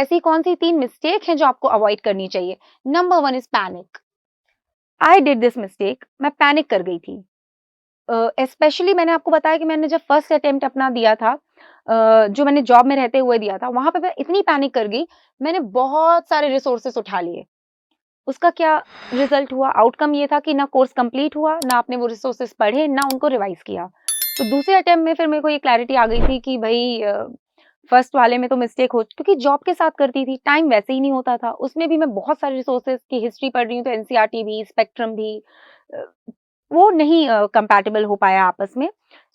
ऐसी कौन सी 3 मिस्टेक हैं जो आपको अवॉइड करनी चाहिए? Number 1 is panic. I did this mistake, मैं पैनिक कर गई थी। स्पेशली मैंने आपको बताया कि मैंने जब फर्स्ट अटेम्प्ट अपना दिया था, जो मैंने जॉब में रहते हुए दिया था, वहां पे मैं इतनी पैनिक कर गई, मैंने बहुत सारे रिसोर्सेस उठा लिए। उसका क्या रिजल्ट हुआ? आउटकम ये था कि ना कोर्स कंप्लीट हुआ, ना आपने वो रिसोर्सेस पढ़े, ना उनको रिवाइज किया। तो दूसरे अटेम्प्ट में फिर मेरे को ये क्लैरिटी आ गई थी कि भाई फर्स्ट वाले में तो मिस्टेक हो, क्योंकि जॉब के साथ करती थी, टाइम वैसे ही नहीं होता था। उसमें भी मैं बहुत सारे रिसोर्सेज की हिस्ट्री पढ़ रही हूँ, तो एनसीईआरटी भी, स्पेक्ट्रम भी, अ, वो नहीं कंपैटिबल हो पाया आपस में।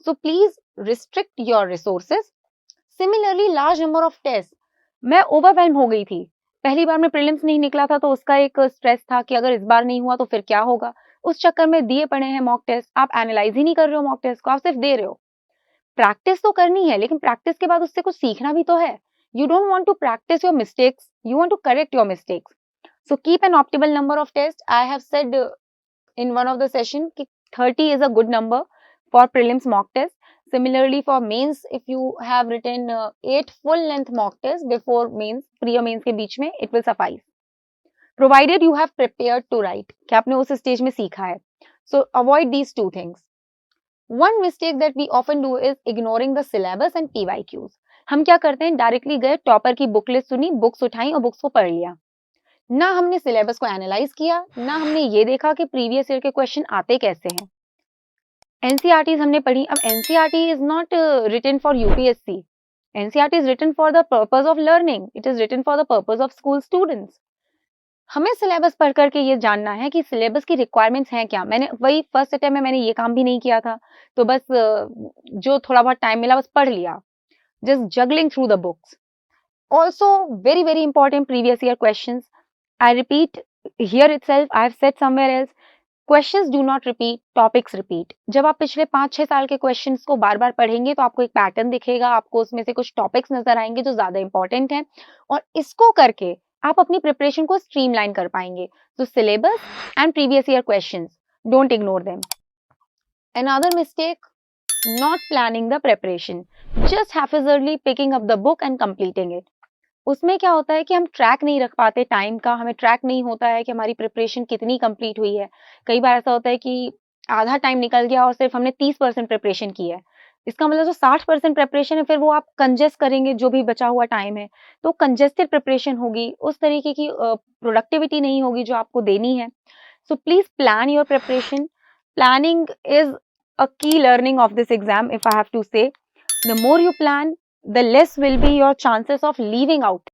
So please restrict your resources. Similarly large number of test, मैं ओवरवेल्म हो गई थी। पहली बार में प्रीलिम्स नहीं निकला था, तो उसका एक स्ट्रेस था कि अगर इस बार नहीं हुआ तो फिर क्या होगा। उस चक्कर में दिए पड़े हैं मॉक टेस्ट, आप एनालाइज ही नहीं कर रहे हो मॉक टेस्ट को, आप सिर्फ दे रहे हो। प्रैक्टिस तो करनी है, लेकिन प्रैक्टिस के बाद उससे कुछ सीखना भी तो है। You don't want to practice your mistakes, you want to correct your mistakes. So keep an optimal number of test. I have said in one of the session कि 30 is a good number for prelims mock test. Similarly for mains, if you have written 8 full length mock tests before mains, pre और mains के बीच में, it will suffice, provided you have prepared to write, कि आपने उस stage में सीखा है। So avoid these two things. One mistake that we often do is ignoring the syllabus and PYQs. हम क्या करते हैं, डायरेक्टली गए, टॉपर की बुक लिस्ट सुनी, बुक्स उठाई और बुक्स को पढ़ लिया। ना हमने सिलेबस को एनालाइज किया, ना हमने ये देखा कि प्रीवियस ईयर के क्वेश्चन आते कैसे हैं। एनसीईआरटीज हमने पढ़ी। अब NCERT is not written for UPSC, NCERT is written for the purpose of learning, it is written for the purpose of school students. हमें सिलेबस पढ़ करके ये जानना है कि सिलेबस की रिक्वायरमेंट्स हैं क्या। मैंने वही फर्स्ट अटेम्प्ट में मैंने ये काम भी नहीं किया था, तो बस जो थोड़ा बहुत टाइम मिला बस पढ़ लिया, just juggling through the books. Also very very important, previous year questions. I repeat here itself, I have said somewhere else, questions do not repeat, topics repeat. जब आप पिछले 5-6 साल के क्वेश्चंस को बार बार पढ़ेंगे तो आपको एक पैटर्न दिखेगा, आपको उसमें से कुछ टॉपिक्स नजर आएंगे जो ज्यादा इंपॉर्टेंट हैं, और इसको करके आप अपनी प्रिपरेशन को स्ट्रीमलाइन कर पाएंगे। तो syllabus and previous year questions, don't ignore them. Another mistake, not planning the preparation, just haphazardly picking up the book and completing it. उसमें क्या होता है कि हम ट्रैक नहीं रख पाते टाइम का, हमें ट्रैक नहीं होता है कि हमारी प्रिपरेशन कितनी कंप्लीट हुई है। कई बार ऐसा होता है कि आधा टाइम निकल गया और सिर्फ हमने 30% प्रिपरेशन की है। इसका मतलब जो 60% प्रिपरेशन है, फिर वो आप कंजेस्ट करेंगे जो भी बचा हुआ टाइम है, तो कंजेस्टेड प्रिपरेशन होगी, उस तरीके की प्रोडक्टिविटी नहीं होगी जो आपको देनी है। So please plan your preparation. Planning is a की learning of this exam, if I have to say. The more you plan, the less will be your chances of leaving out.